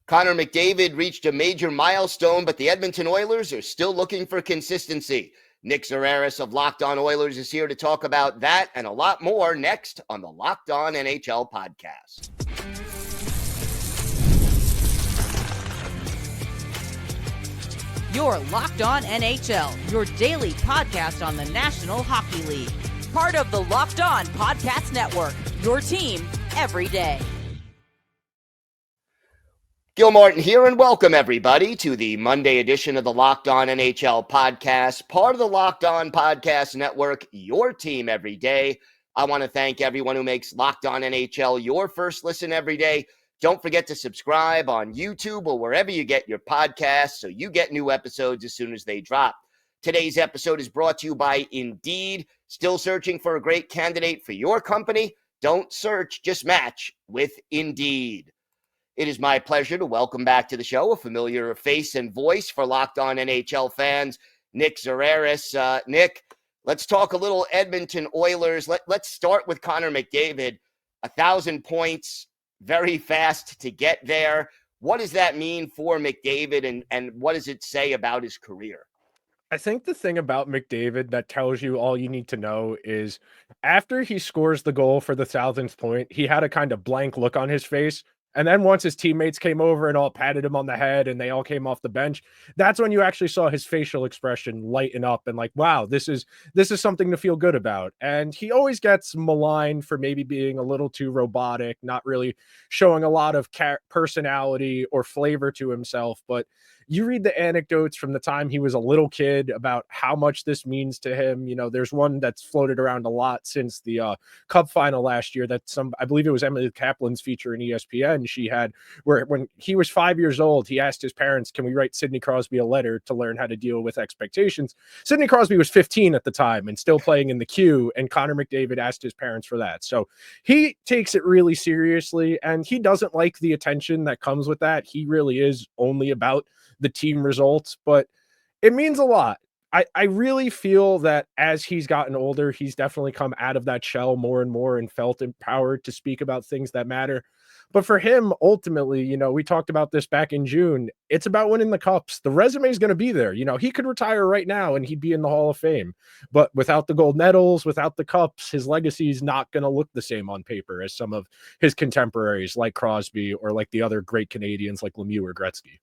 Connor McDavid reached a major milestone, but the Edmonton Oilers are still looking for consistency. Nick Zararis of Locked On Oilers is here to talk about that and a lot more next on the Locked On NHL Podcast. You're Locked On NHL, your daily podcast on the National Hockey League. Part of the Locked On Podcast Network, your team every day. Gil Martin here, and welcome everybody to the Monday edition of the Locked On NHL Podcast, part of the Locked On Podcast Network, your team every day. I want to thank everyone who makes Locked On NHL your first listen every day. Don't forget to subscribe on YouTube or wherever you get your podcasts so you get new episodes as soon as they drop. Today's episode is brought to you by Indeed. Still searching for a great candidate for your company? Don't search, just match with Indeed. It is my pleasure to welcome back to the show a familiar face and voice for Locked On NHL fans, Nick Zararis. Nick, let's talk a little Edmonton Oilers. Let's start with Connor McDavid. 1,000 points, very fast to get there. What does that mean for McDavid, and what does it say about his career? I think the thing about McDavid that tells you all you need to know is after he scores the goal for the 1,000th point, he had a kind of blank look on his face. And then once his teammates came over and all patted him on the head and they all came off the bench, that's when you actually saw his facial expression lighten up and like, wow, this is something to feel good about. And he always gets maligned for maybe being a little too robotic, not really showing a lot of personality or flavor to himself. But you read the anecdotes from the time he was a little kid about how much this means to him. You know, there's one that's floated around a lot since the Cup final last year that I believe it was Emily Kaplan's feature in ESPN. She had where when he was 5 years old, he asked his parents, can we write Sidney Crosby a letter to learn how to deal with expectations? Sidney Crosby was 15 at the time and still playing in the queue. And Connor McDavid asked his parents for that. So he takes it really seriously and he doesn't like the attention that comes with that. He really is only about the team results, but it means a lot. I really feel that as he's gotten older, he's definitely come out of that shell more and more and felt empowered to speak about things that matter. But for him, ultimately, you know, we talked about this back in June. It's about winning the cups. The resume is going to be there. You know, he could retire right now and he'd be in the Hall of Fame. But without the gold medals, without the cups, his legacy is not going to look the same on paper as some of his contemporaries like Crosby or like the other great Canadians like Lemieux or Gretzky.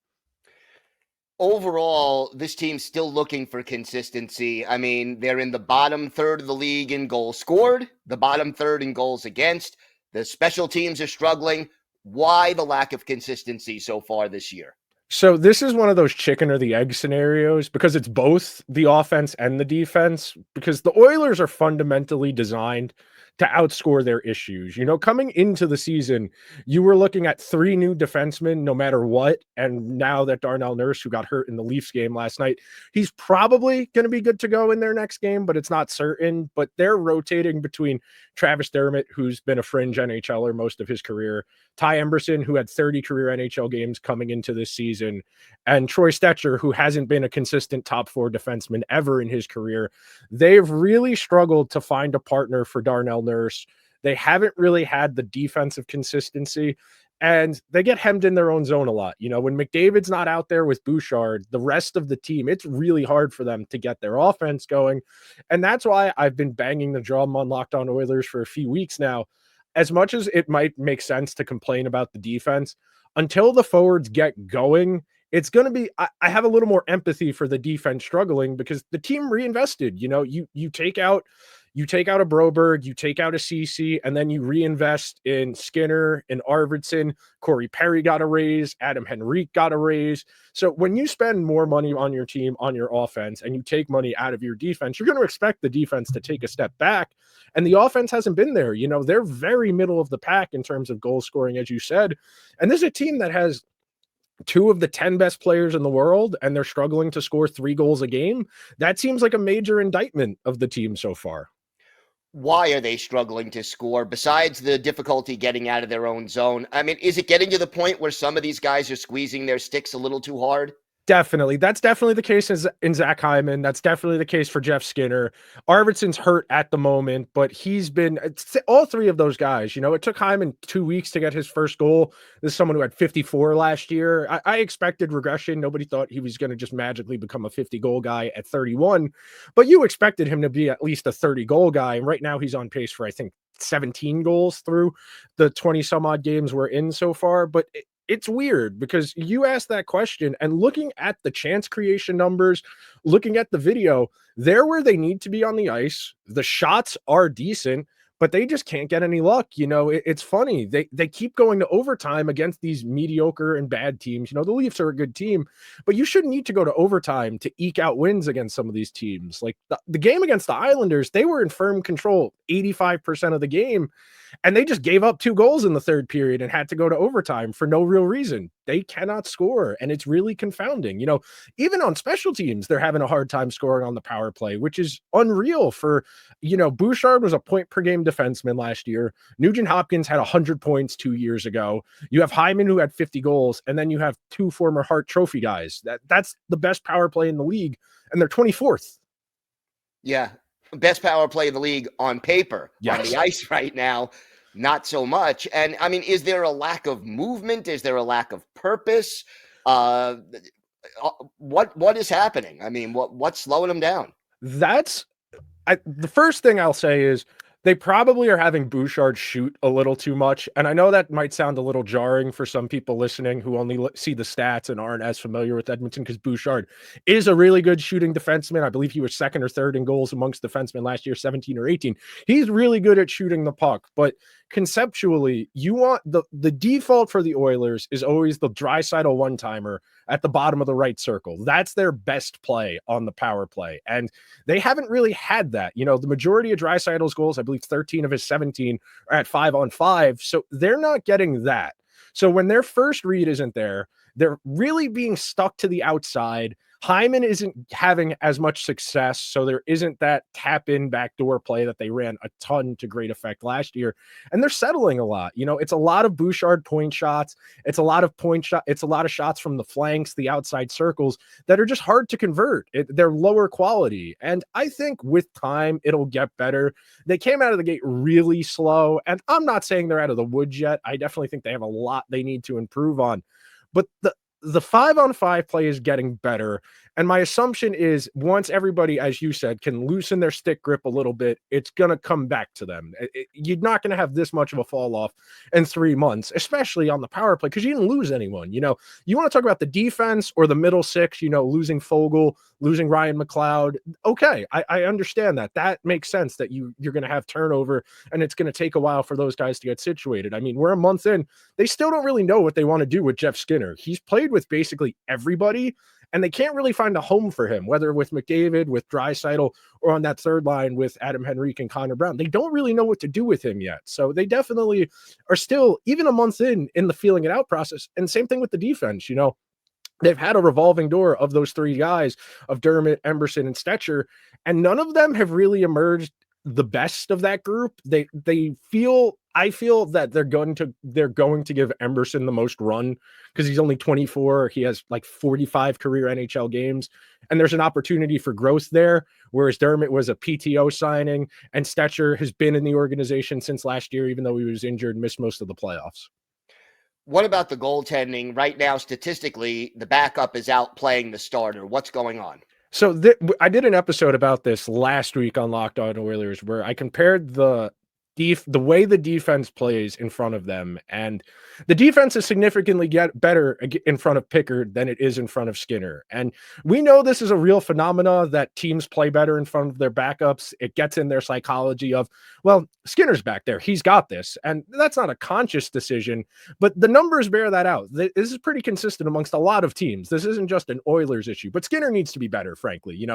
Overall, this team's still looking for consistency. I mean, they're in the bottom third of the league in goals scored, the bottom third in goals against. The special teams are struggling. Why the lack of consistency so far this year? So this is one of those chicken or the egg scenarios because it's both the offense and the defense, because the Oilers are fundamentally designed to outscore their issues. You know, coming into the season, you were looking at 3 new defensemen no matter what. And now that Darnell Nurse, who got hurt in the Leafs game last night, he's probably going to be good to go in their next game, but it's not certain. But they're rotating between Travis Dermott, who's been a fringe NHLer most of his career, Ty Emberson, who had 30 career NHL games coming into this season, and Troy Stecher, who hasn't been a consistent top 4 defenseman ever in his career. They've really struggled to find a partner for Darnell Nurse. They haven't really had the defensive consistency, and they get hemmed in their own zone a lot. You know, when McDavid's not out there with Bouchard, the rest of the team, it's really hard for them to get their offense going. And that's why I've been banging the drum on Locked On Oilers for a few weeks now. As much as it might make sense to complain about the defense, until the forwards get going, it's going to be, I have a little more empathy for the defense struggling because the team reinvested. You know, you take out a Broberg, you take out a CC, and then you reinvest in Skinner and Arvidsson. Corey Perry got a raise. Adam Henrique got a raise. So when you spend more money on your team, on your offense, and you take money out of your defense, you're going to expect the defense to take a step back. And the offense hasn't been there. You know, they're very middle of the pack in terms of goal scoring, as you said. And this is a team that has 2 of the 10 best players in the world, and they're struggling to score 3 goals a game. That seems like a major indictment of the team so far. Why are they struggling to score besides the difficulty getting out of their own zone? I mean, is it getting to the point where some of these guys are squeezing their sticks a little too hard? Definitely. That's definitely the case in Zach Hyman. That's definitely the case for Jeff Skinner. Arvidsson's hurt at the moment, but it's all three of those guys. It took Hyman 2 weeks to get his first goal. This is someone who had 54 last year. I expected regression. Nobody thought he was going to just magically become a 50-goal guy at 31, but you expected him to be at least a 30-goal guy. And right now he's on pace for, I think, 17 goals through the 20 some odd games we're in so far. But it's weird because you asked that question, and looking at the chance creation numbers, looking at the video, they're where they need to be on the ice. The shots are decent, but they just can't get any luck. It's funny. They keep going to overtime against these mediocre and bad teams. The Leafs are a good team, but you shouldn't need to go to overtime to eke out wins against some of these teams. Like the game against the Islanders, they were in firm control 85% of the game, and they just gave up 2 goals in the third period and had to go to overtime for no real reason. They cannot score, and it's really confounding. Even on special teams, they're having a hard time scoring on the power play, which is unreal for, Bouchard was a point per game defenseman last year. Nugent Hopkins had 100 points 2 years ago. You have Hyman, who had 50 goals, and then you have 2 former Hart Trophy guys. That's the best power play in the league, and they're 24th. Yeah. Best power play in the league on paper. Yes. On the ice right now, not so much. And I mean, is there a lack of movement? Is there a lack of purpose? What is happening? I mean, what's slowing them down? The first thing I'll say is they probably are having Bouchard shoot a little too much. And I know that might sound a little jarring for some people listening who only see the stats and aren't as familiar with Edmonton, because Bouchard is a really good shooting defenseman. I believe he was second or third in goals amongst defensemen last year, 17 or 18. He's really good at shooting the puck, but conceptually, you want the default for the Oilers is always the Draisaitl one-timer at the bottom of the right circle. That's their best play on the power play, and they haven't really had that. The majority of Draisaitl's goals, I believe 13 of his 17, are at 5-on-5, so they're not getting that. So when their first read isn't there, they're really being stuck to the outside. Hyman isn't having as much success, so there isn't that tap-in backdoor play that they ran a ton to great effect last year. And they're settling a lot. It's a lot of Bouchard point shots. It's a lot of It's a lot of shots from the flanks, the outside circles that are just hard to convert. They're lower quality. And I think with time, it'll get better. They came out of the gate really slow, and I'm not saying they're out of the woods yet. I definitely think they have a lot they need to improve on. But the 5-on-5 play is getting better. And my assumption is once everybody, as you said, can loosen their stick grip a little bit, it's going to come back to them. You're not going to have this much of a fall off in 3 months, especially on the power play, because you didn't lose anyone. You want to talk about the defense or the middle six, losing Fogle, losing Ryan McLeod. Okay, I understand that. That makes sense that you're going to have turnover, and it's going to take a while for those guys to get situated. I mean, we're a month in. They still don't really know what they want to do with Jeff Skinner. He's played with basically everybody, and they can't really find a home for him, whether with McDavid, with Draisaitl, or on that third line with Adam Henrique and Connor Brown. They don't really know what to do with him yet. So they definitely are still, even a month in the feeling it out process. And same thing with the defense. They've had a revolving door of those 3 guys, of Dermott, Emberson, and Stetcher, and none of them have really emerged the best of that group. I feel that they're going to give Emberson the most run because he's only 24. He has like 45 career NHL games, and there's an opportunity for growth there. Whereas Dermott was a PTO signing, and Stetcher has been in the organization since last year, even though he was injured and missed most of the playoffs. What about the goaltending? Right now, statistically, the backup is out playing the starter. What's going on? So I did an episode about this last week on Locked On Oilers where I compared the way the defense plays in front of them, and the defense is significantly better in front of Pickard than it is in front of Skinner. And we know this is a real phenomena that teams play better in front of their backups. It gets in their psychology of, well, Skinner's back there, he's got this. And that's not a conscious decision, but the numbers bear that out. This is pretty consistent amongst a lot of teams. This isn't just an Oilers issue, but Skinner needs to be better, frankly.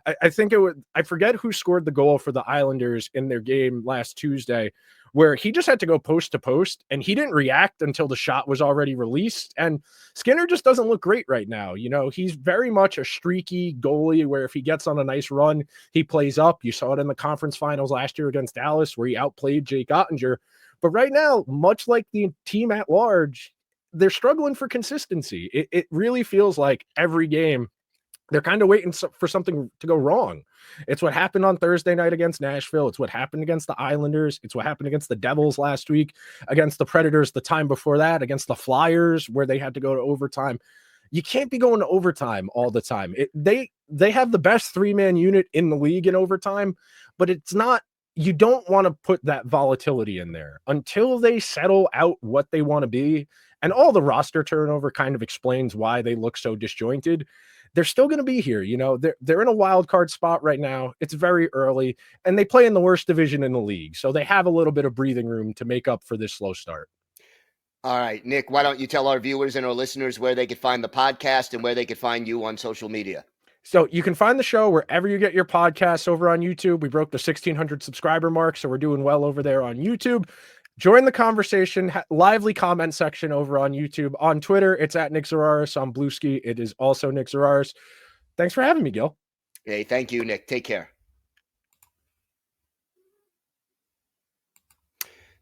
I think I forget who scored the goal for the Islanders in their game last Tuesday, where he just had to go post to post and he didn't react until the shot was already released. And Skinner just doesn't look great right now. He's very much a streaky goalie where if he gets on a nice run, he plays up. You saw it in the conference finals last year against Dallas where he outplayed Jake Ottinger. But right now, much like the team at large, they're struggling for consistency. It really feels like every game they're kind of waiting for something to go wrong. It's what happened on Thursday night against Nashville. It's what happened against the Islanders. It's what happened against the Devils last week, against the Predators the time before that, against the Flyers, where they had to go to overtime. You can't be going to overtime all the time. They have the best 3-man unit in the league in overtime, but it's not, you don't want to put that volatility in there until they settle out what they want to be. And all the roster turnover kind of explains why they look so disjointed. They're still going to be here. You know, they're in a wild card spot right now. It's very early, and they play in the worst division in the league. So they have a little bit of breathing room to make up for this slow start. All right, Nick, why don't you tell our viewers and our listeners where they could find the podcast and where they could find you on social media? So you can find the show wherever you get your podcasts. Over on YouTube. We broke the 1,600 subscriber mark, so we're doing well over there on YouTube. Join the conversation, lively comment section over on YouTube. On Twitter, it's at Nick Zararis. On Bluesky, it is also Nick Zararis. Thanks for having me, Gil. Hey, thank you, Nick. Take care.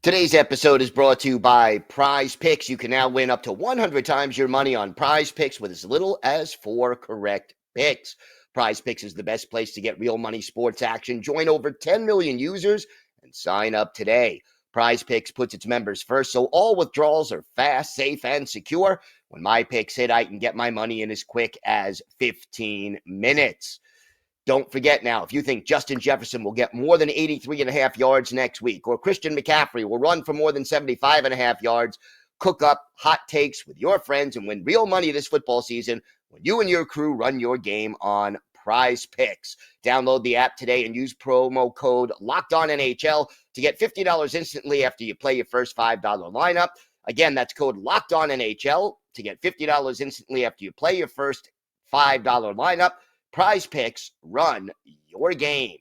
Today's episode is brought to you by Prize Picks. You can now win up to 100 times your money on Prize Picks with as little as 4 correct picks. Prize Picks is the best place to get real money sports action. Join over 10 million users and sign up today. Prize Picks puts its members first, so all withdrawals are fast, safe, and secure. When my picks hit, I can get my money in as quick as 15 minutes. Don't forget now, if you think Justin Jefferson will get more than 83.5 yards next week, or Christian McCaffrey will run for more than 75.5 yards, cook up hot takes with your friends and win real money this football season when you and your crew run your game on Prize Picks. Download the app today and use promo code LOCKEDONNHL to get $50 instantly after you play your first $5 lineup. Again, that's code LOCKEDONNHL to get $50 instantly after you play your first $5 lineup. Prize Picks, run your game.